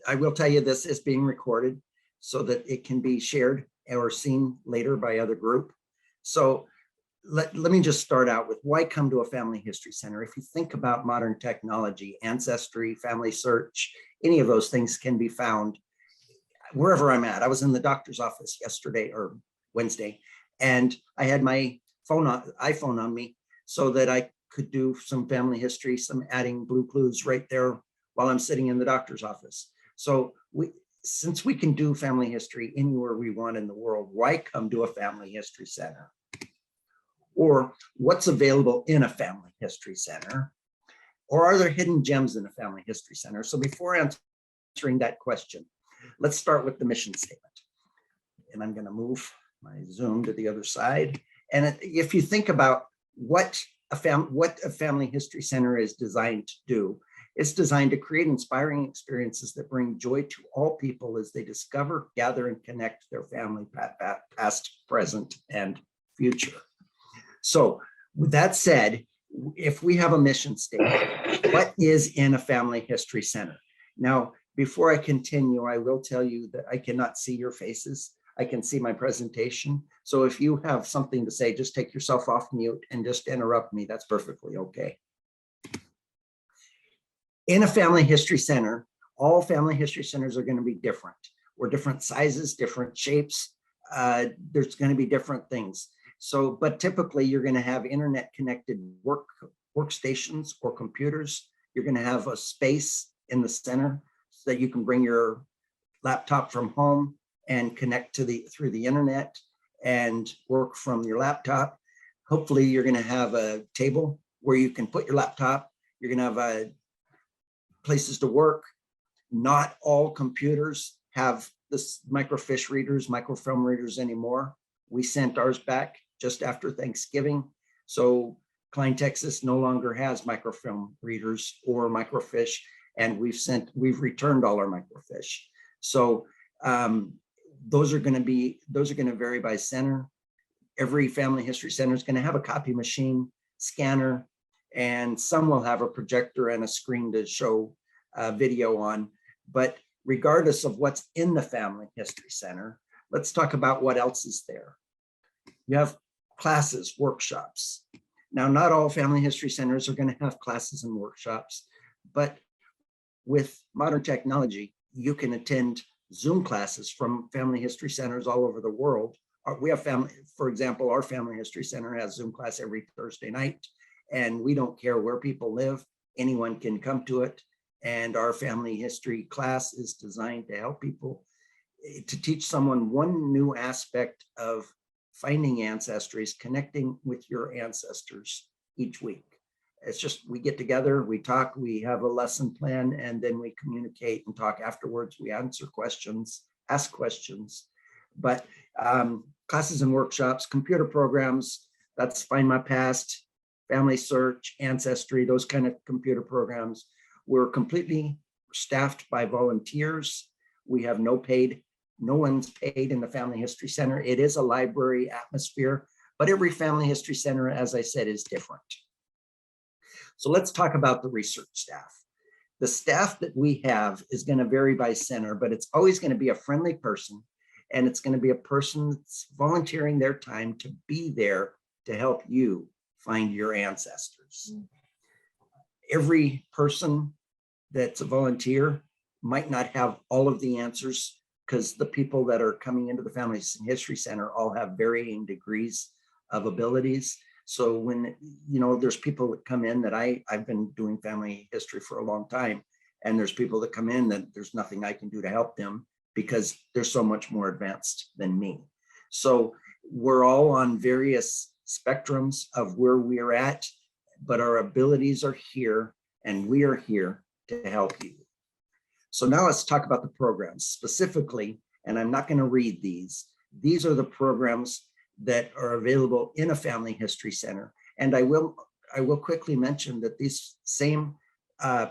I will tell you this is being recorded so that it can be shared or seen later by other group. So let me just start out with why come to a family history center. If you think about modern technology, ancestry, family search, any of those things can be found wherever I'm at. I was in the doctor's office yesterday or Wednesday, and I had my iPhone on me so that I could do some family history, some adding blue clues right there while I'm sitting in the doctor's office. So since we can do family history anywhere we want in the world, why come to a family history center? Or what's available in a family history center? Or are there hidden gems in a family history center? So before answering that question, let's start with the mission statement. And I'm going to move my Zoom to the other side. And if you think about what a family history center is designed to do, it's designed to create inspiring experiences that bring joy to all people as they discover, gather, and connect their family past, present, and future. So with that said, if we have a mission statement, what is in a family history center? Now, before I continue, I will tell you that I cannot see your faces. I can see my presentation. So if you have something to say, just take yourself off mute and just interrupt me. That's perfectly okay. In a family history center, all family history centers are going to be different. We're different sizes, different shapes. There's going to be different things. So, but typically you're going to have internet connected workstations or computers. You're going to have a space in the center so that you can bring your laptop from home and connect to through the internet and work from your laptop. Hopefully you're going to have a table where you can put your laptop. You're going to have places to work. Not all computers have this microfiche readers, microfilm readers anymore. We sent ours back just after Thanksgiving. So Klein, Texas no longer has microfilm readers or microfiche, and we've returned all our microfiche. So those are going to vary by center. Every family history center is going to have a copy machine, scanner, and some will have a projector and a screen to show video on. But regardless of what's in the family history center, let's talk about what else is there. You have classes, workshops. Now, not all family history centers are going to have classes and workshops, but with modern technology, you can attend Zoom classes from family history centers all over the world. We have for example, our family history center has Zoom class every Thursday night, and we don't care where people live. Anyone can come to it. And our family history class is designed to help people, to teach someone one new aspect of finding ancestries, connecting with your ancestors each week. It's just, we get together, we talk, we have a lesson plan, and then we communicate and talk afterwards. We answer questions, ask questions. But classes and workshops, computer programs, that's Find My Past, Family Search, Ancestry, those kind of computer programs. We're completely staffed by volunteers. We have no one's paid in the Family History Center. It is a library atmosphere, but every Family History Center, as I said, is different. So let's talk about the research staff. The staff that we have is going to vary by center, but it's always going to be a friendly person, and it's going to be a person that's volunteering their time to be there to help you find your ancestors. Every person that's a volunteer might not have all of the answers, because the people that are coming into the Family History Center all have varying degrees of abilities. So when, there's people that come in that I've been doing family history for a long time, and there's people that come in that there's nothing I can do to help them because they're so much more advanced than me. So we're all on various spectrums of where we're at, but our abilities are here, and we are here to help you. So now let's talk about the programs specifically, and I'm not going to read these. These are the programs that are available in a family history center. And I will quickly mention that these same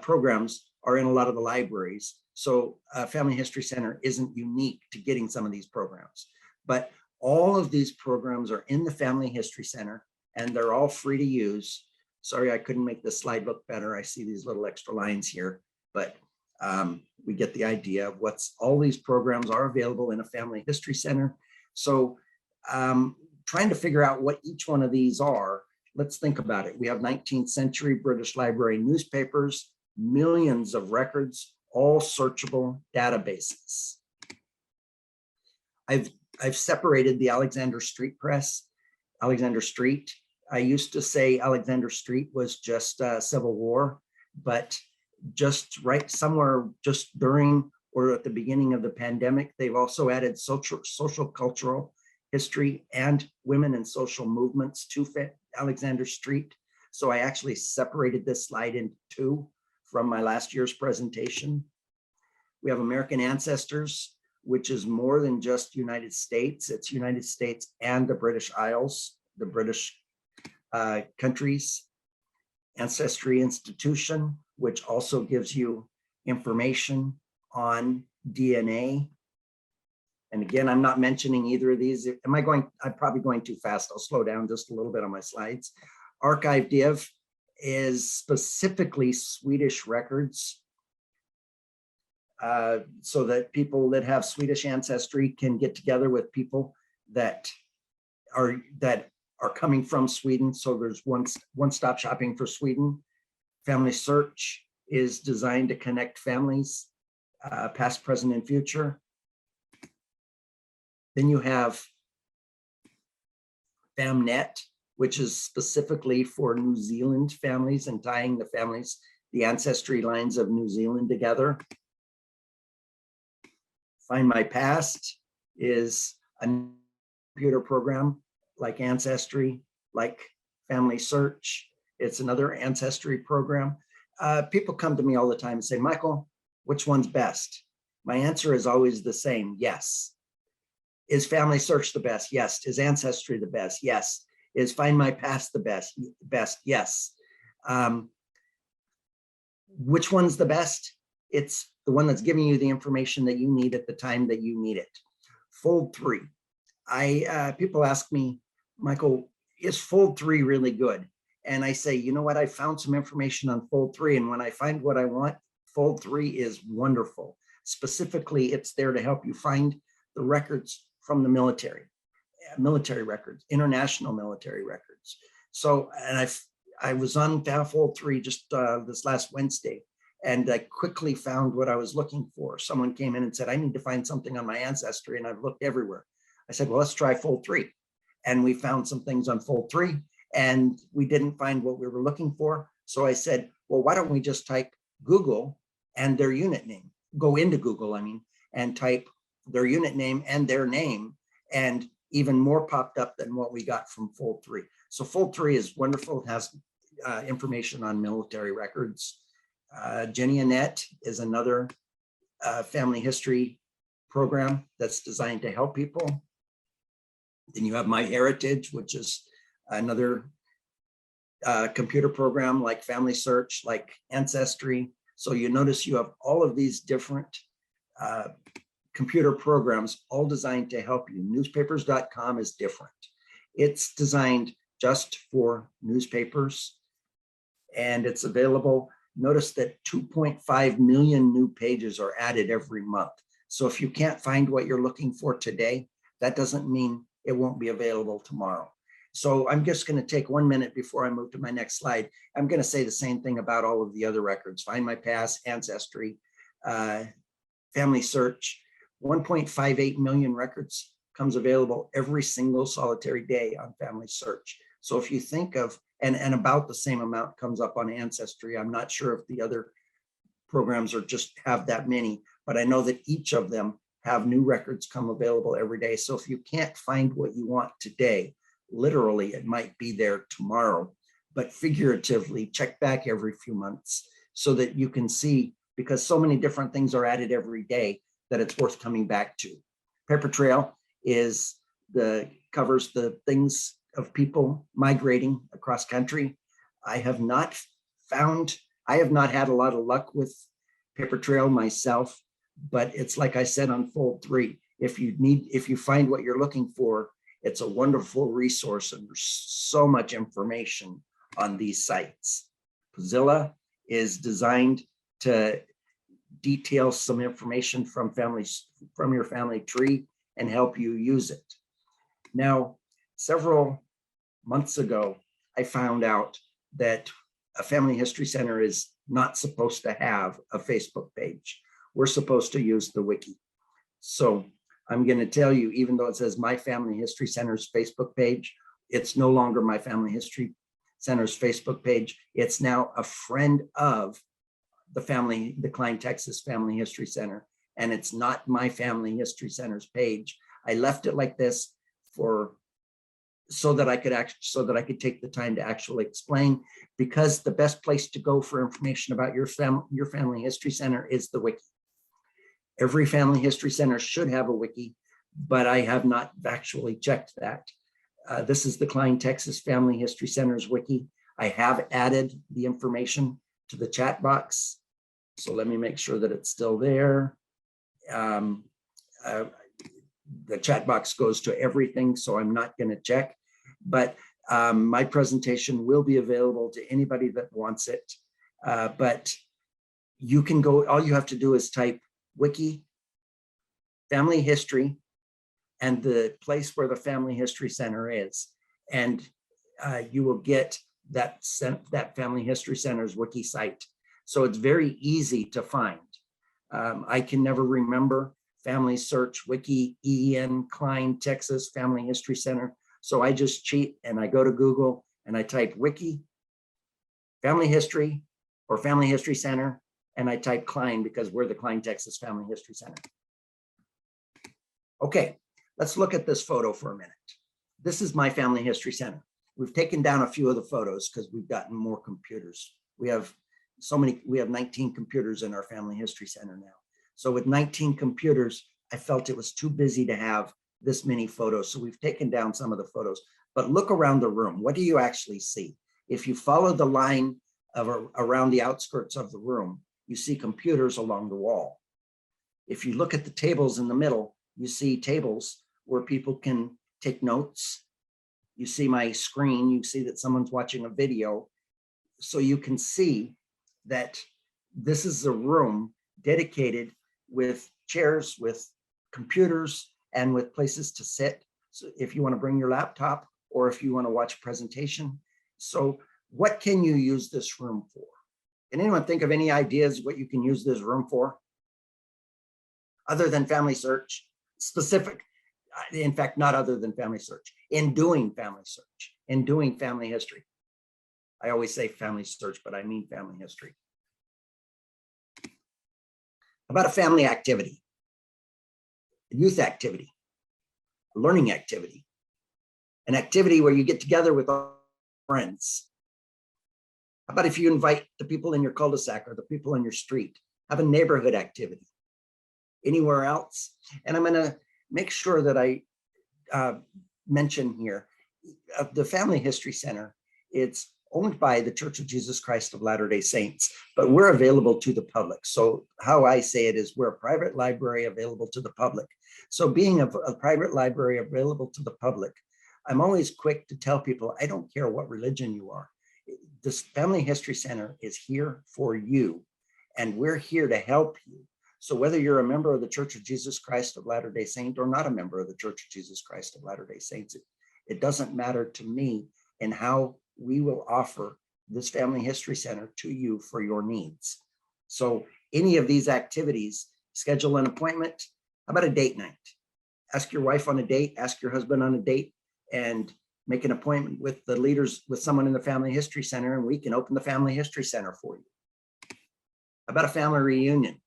programs are in a lot of the libraries. So Family History Center isn't unique to getting some of these programs, but All of these programs are in the Family History Center, and they're all free to use. Sorry, I couldn't make this slide look better. I see these little extra lines here, but we get the idea of all these programs are available in a Family History Center. So trying to figure out what each one of these are, let's think about it. We have 19th century British Library newspapers, millions of records, all searchable databases. I've separated the Alexander Street Press. Alexander Street, I used to say Alexander Street was just Civil War, but just right somewhere just during or at the beginning of the pandemic, they've also added social cultural history and women and social movements to Alexander Street. So I actually separated this slide into two from my last year's presentation. We have American Ancestors, which is more than just United States. It's United States and the British Isles, the British countries. Ancestry Institution, which also gives you information on DNA. And again, I'm not mentioning either of these. I'm probably going too fast. I'll slow down just a little bit on my slides. Archive Div is specifically Swedish records, so that people that have Swedish ancestry can get together with people that are coming from Sweden. So there's one-stop shopping for Sweden. Family Search is designed to connect families, past, present, and future. Then you have FamNet, which is specifically for New Zealand families and tying the families, the ancestry lines of New Zealand together. Find My Past is a computer program like Ancestry, like Family Search. It's another ancestry program. People come to me all the time and say, Michael, which one's best? My answer is always the same, yes. Is Family Search the best? Yes. Is Ancestry the best? Yes. Is Find My Past the best? Yes. Which one's the best? It's the one that's giving you the information that you need at the time that you need it. Fold 3. People ask me, Michael, is Fold 3 really good? And I say, you know what? I found some information on Fold 3, and when I find what I want, Fold 3 is wonderful. Specifically, it's there to help you find the records from the military records, international military records. So, and I was on Fold 3 just this last Wednesday, and I quickly found what I was looking for. Someone came in and said, I need to find something on my ancestry, and I've looked everywhere. I said, well, let's try Fold 3. And we found some things on Fold 3, and we didn't find what we were looking for. So I said, well, why don't we just type Google and their unit name? Go into Google, and type their unit name and their name, and even more popped up than what we got from Fold 3. So Fold 3 is wonderful. It has information on military records. GeniaNet is another family history program that's designed to help people. Then you have Myheritage, which is another computer program like Family Search, like Ancestry. So you notice you have all of these different computer programs all designed to help you. Newspapers.com is different. It's designed just for newspapers, and it's available. Notice that 2.5 million new pages are added every month. So if you can't find what you're looking for today, that doesn't mean it won't be available tomorrow. So I'm just going to take 1 minute before I move to my next slide. I'm going to say the same thing about all of the other records: Find My Past, Ancestry, Family Search. 1.58 million records comes available every single solitary day on Family Search. So if you think of, and about the same amount comes up on Ancestry. I'm not sure if the other programs are just have that many, but I know that each of them have new records come available every day. So if you can't find what you want today, literally it might be there tomorrow, but figuratively check back every few months so that you can see, because so many different things are added every day, that it's worth coming back to. Paper Trail covers the things of people migrating across country. I have not had a lot of luck with Paper Trail myself, but it's like I said on Fold 3, If you find what you're looking for, it's a wonderful resource, and there's so much information on these sites. Pozilla is designed to detail some information from your family tree and help you use it. Now, several months ago, I found out that a family history center is not supposed to have a Facebook page. We're supposed to use the wiki. So I'm going to tell you, even though it says My Family History Center's Facebook page, it's no longer My Family History Center's Facebook page. It's now a friend of the Klein, Texas Family History Center, and it's not My Family History Center's page. I left it like this so that I could take the time to actually explain, because the best place to go for information about your family history center is the wiki. Every family history center should have a wiki, but I have not actually checked that. This is the Klein, Texas Family History Center's wiki. I have added the information to the chat box. So let me make sure that it's still there. The chat box goes to everything, so I'm not going to check, but my presentation will be available to anybody that wants it. But you can go, all you have to do is type wiki, family history, and the place where the Family History Center is. And you will get that Family History Center's wiki site. So it's very easy to find. I can never remember family search wiki, EN, Klein, Texas Family History Center. So I just cheat and I go to Google and I type wiki, family history, or Family History Center, and I type Klein because we're the Klein, Texas Family History Center. Okay, let's look at this photo for a minute. This is My Family History Center. We've taken down a few of the photos because we've gotten more computers. We have 19 computers in our Family History Center now. So with 19 computers, I felt it was too busy to have this many photos. So we've taken down some of the photos, but look around the room. What do you actually see? If you follow the line around the outskirts of the room, you see computers along the wall. If you look at the tables in the middle, you see tables where people can take notes. You see my screen, you see that someone's watching a video. So you can see that this is a room dedicated with chairs, with computers, and with places to sit. So if you want to bring your laptop or if you want to watch a presentation. So what can you use this room for? Can anyone think of any ideas what you can use this room for? Other than family search, specific, in fact, not other than family search, in doing family search, in doing family history. I always say family search, but I mean family history. About a family activity, a youth activity, a learning activity, an activity where you get together with friends. How about if you invite the people in your cul-de-sac or the people in your street, have a neighborhood activity? Anywhere else? And I'm going to make sure that I mention here, the Family History Center, it's owned by the Church of Jesus Christ of Latter-day Saints, but we're available to the public. So how I say it is we're a private library available to the public. So being a private library available to the public, I'm always quick to tell people, I don't care what religion you are. This Family History Center is here for you, and we're here to help you. So whether you're a member of the Church of Jesus Christ of Latter-day Saints or not a member of the Church of Jesus Christ of Latter-day Saints, it doesn't matter to me in how we will offer this Family History Center to you for your needs. So any of these activities, schedule an appointment. How about a date night? Ask your wife on a date, ask your husband on a date, and make an appointment with the leaders, with someone in the Family History Center, and we can open the Family History Center for you. How about a family reunion?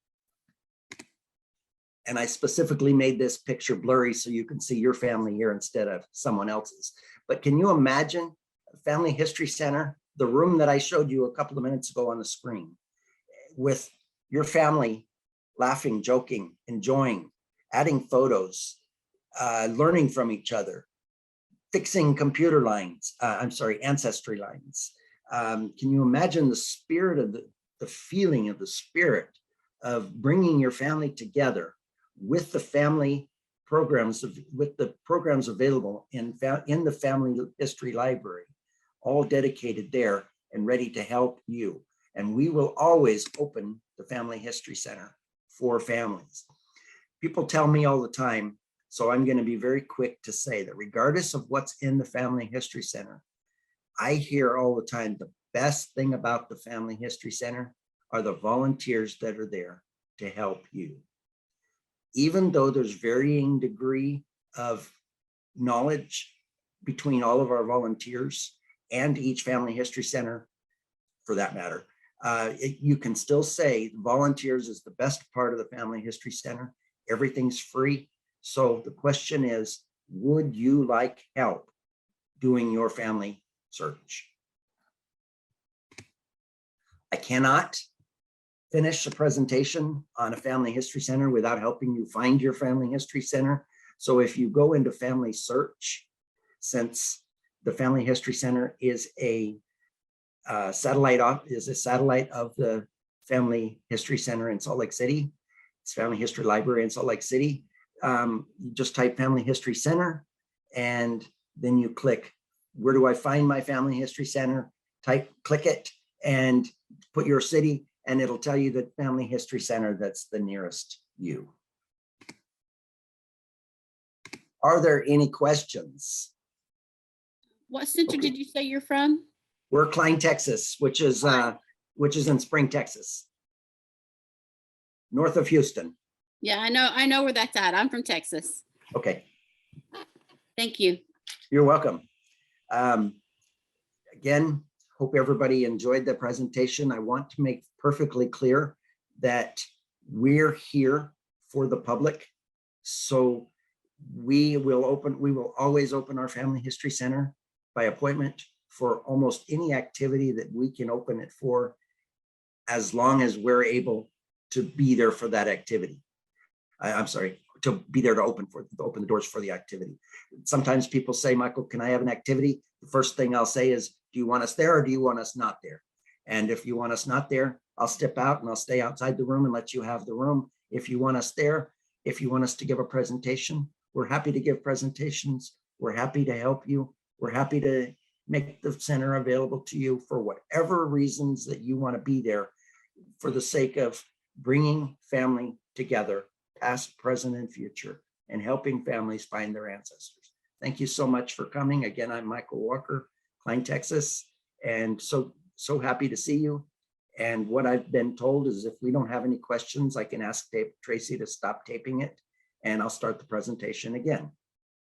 And I specifically made this picture blurry so you can see your family here instead of someone else's. But can you imagine a Family History Center, the room that I showed you a couple of minutes ago on the screen, with your family laughing, joking, enjoying, adding photos, learning from each other, fixing computer lines, ancestry lines. Can you imagine the spirit of the feeling of the spirit of bringing your family together with the family with the programs available in the Family History Library, all dedicated there and ready to help you. And we will always open the Family History Center for families. People tell me all the time, so I'm going to be very quick to say that regardless of what's in the Family History Center, I hear all the time the best thing about the Family History Center are the volunteers that are there to help you. Even though there's varying degree of knowledge between all of our volunteers and each Family History Center, for that matter, you can still say volunteers is the best part of the Family History Center. Everything's free. So the question is, would you like help doing your family search? I cannot finish a presentation on a Family History Center without helping you find your Family History Center. So if you go into Family Search, since the Family History Center is a satellite of the Family History Center in Salt Lake City, it's Family History Library in Salt Lake City. You just type Family History Center, and then you click, where do I find my Family History Center? Click it and put your city, and it'll tell you the Family History Center that's the nearest you. Are there any questions? What center did you say you're from? We're Klein, Texas, which is in Spring, Texas, north of Houston. Yeah, I know where that's at. I'm from Texas. Okay. Thank you. You're welcome. Again, hope everybody enjoyed the presentation. I want to make perfectly clear that we're here for the public. So we will always open our Family History Center by appointment for almost any activity that we can open it for, as long as we're able to be there for that activity. I'm sorry, to be there to open the doors for the activity. Sometimes people say, Michael, can I have an activity? The first thing I'll say is, do you want us there or do you want us not there? And if you want us not there, I'll step out and I'll stay outside the room and let you have the room. If you want us there, if you want us to give a presentation, we're happy to give presentations. We're happy to help you. We're happy to make the center available to you for whatever reasons that you want to be there, for the sake of bringing family together, past, present, and future, and helping families find their ancestors. Thank you so much for coming. Again, I'm Michael Walker, Klein, Texas, and so happy to see you. And what I've been told is if we don't have any questions, I can ask Tracy to stop taping it, and I'll start the presentation again.